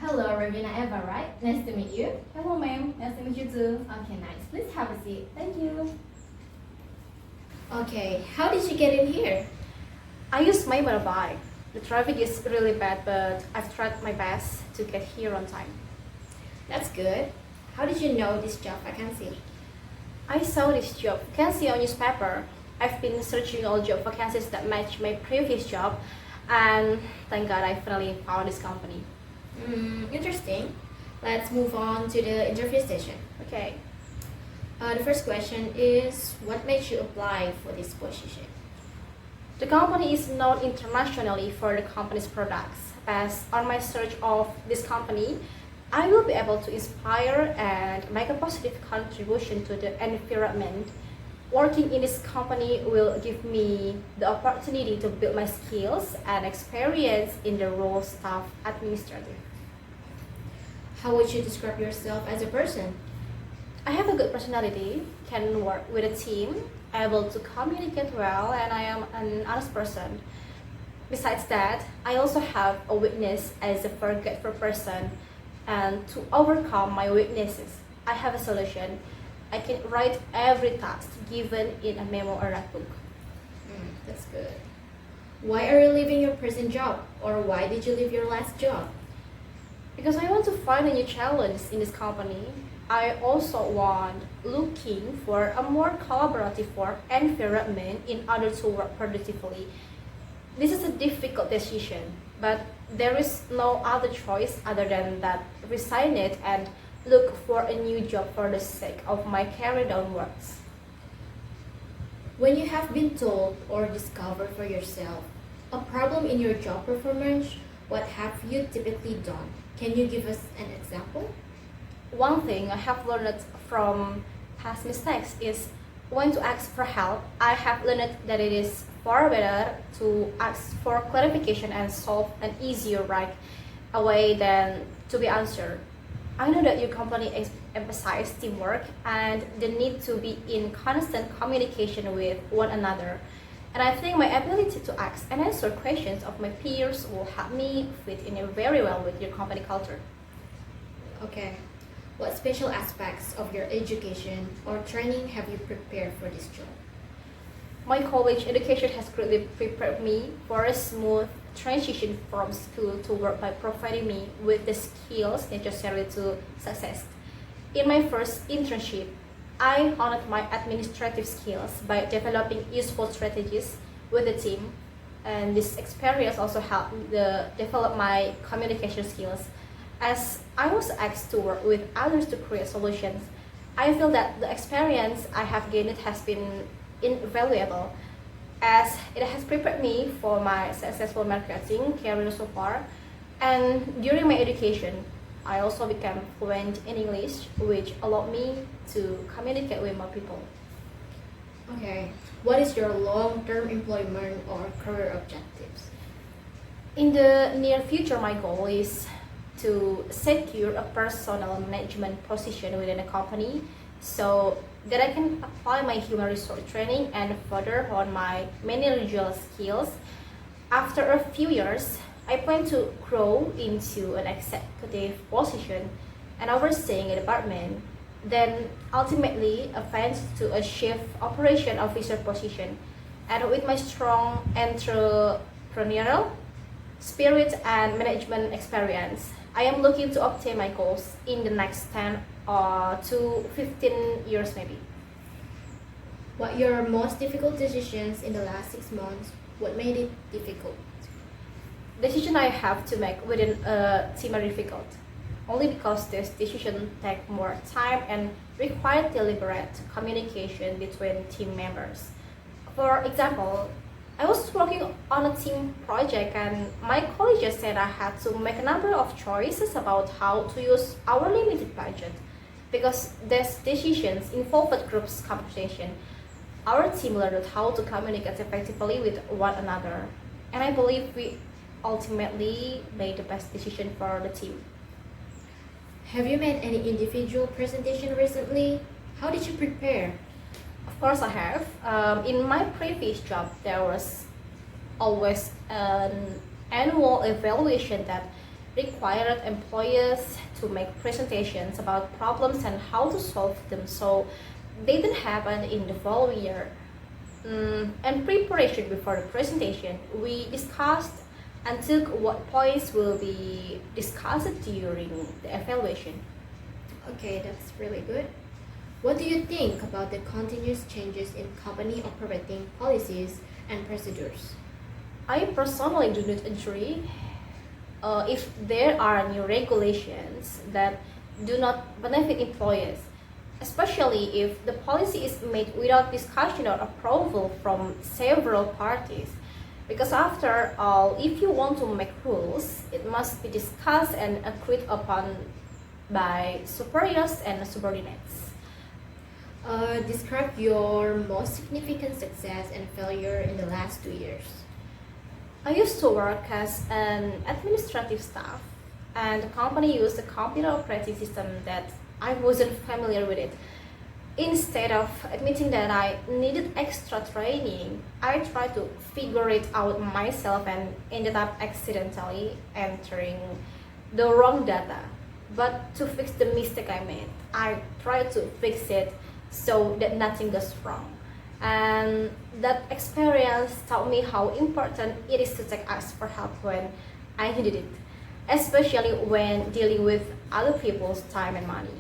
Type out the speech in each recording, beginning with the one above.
Hello, Ravina Eva, right? Nice to meet you. Hello, ma'am. Nice to meet you too. Okay, nice. Please have a seat. Thank you. Okay, how did you get in here? I use my motorbike. The traffic is really bad, but I've tried my best to get here on time. That's good. How did you know this job vacancy? I saw this job vacancy on newspaper. I've been searching all job vacancies that match my previous job, and thank God I finally found this company. Interesting. Let's move on to the interview session. Okay. The first question is, what made you apply for this position? The company is known internationally for the company's products. Based on my search of this company, I will be able to inspire and make a positive contribution to the environment. Working in this company will give me the opportunity to build my skills and experience in the role staff administrative. How would you describe yourself as a person? I have a good personality, can work with a team, able to communicate well, and I am an honest person. Besides that, I also have a weakness as a forgetful person, and to overcome my weaknesses, I have a solution. I can write every task given in a memo or a book. That's good. Why are you leaving your present job? Or why did you leave your last job? Because I want to find a new challenge in this company. I also want looking for a more collaborative work environment in order to work productively. This is a difficult decision, but there is no other choice other than that resign it and look for a new job for the sake of my career downwards. When you have been told or discovered for yourself a problem in your job performance, what have you typically done? Can you give us an example? One thing I have learned from past mistakes is when to ask for help. I have learned that it is far better to ask for clarification and solve an easier right away than to be answered. I know that your company emphasizes teamwork and the need to be in constant communication with one another. And I think my ability to ask and answer questions of my peers will help me fit in very well with your company culture. Okay. What special aspects of your education or training have you prepared for this job? My college education has greatly prepared me for a smooth transition from school to work by providing me with the skills necessary to success. In my first internship, I honed my administrative skills by developing useful strategies with the team, and this experience also helped me develop my communication skills. As I was asked to work with others to create solutions, I feel that the experience I have gained has been invaluable, as it has prepared me for my successful marketing career so far. And during my education, I also became fluent in English, which allowed me to communicate with more people. Okay. What is your long-term employment or career objectives? In the near future, my goal is to secure a personal management position within a company so that I can apply my human resource training and further on my managerial skills. After a few years, I plan to grow into an executive position and overseeing a department, then ultimately advance to a chief operation officer position. And with my strong entrepreneurial spirit and management experience, I am looking to obtain my goals in the next 10 to 15 years maybe. What your most difficult decisions in the last 6 months? What made it difficult? Decision I have to make within a team are difficult, only because this decision take more time and require deliberate communication between team members. For example, I was working on a team project and my colleagues said I had to make a number of choices about how to use our limited budget. Because these decisions involved groups communication, our team learned how to communicate effectively with one another. And I believe we ultimately made the best decision for the team. Have you made any individual presentation recently? How did you prepare? Of course, I have. In my previous job, there was always an annual evaluation that required employees to make presentations about problems and how to solve them, so they didn't happen in the following year. And preparation before the presentation, we discussed and took what points will be discussed during the evaluation. Okay, that's really good. What do you think about the continuous changes in company operating policies and procedures? I personally do not agree. If there are new regulations that do not benefit employees, especially if the policy is made without discussion or approval from several parties. Because after all, if you want to make rules, it must be discussed and agreed upon by superiors and subordinates. Describe your most significant success and failure in the last 2 years. I used to work as an administrative staff, and the company used a computer operating system that I wasn't familiar with it. Instead of admitting that I needed extra training, I tried to figure it out myself and ended up accidentally entering the wrong data. But to fix the mistake I made, I tried to fix it so that nothing goes wrong. And that experience taught me how important it is to take ask for help when I needed it, especially when dealing with other people's time and money.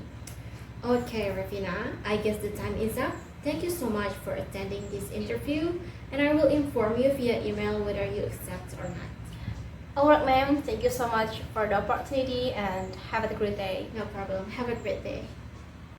Okay, Ravina, I guess the time is up. Thank you so much for attending this interview, and I will inform you via email whether you accept or not. Alright, ma'am, thank you so much for the opportunity and have a great day. No problem. Have a great day.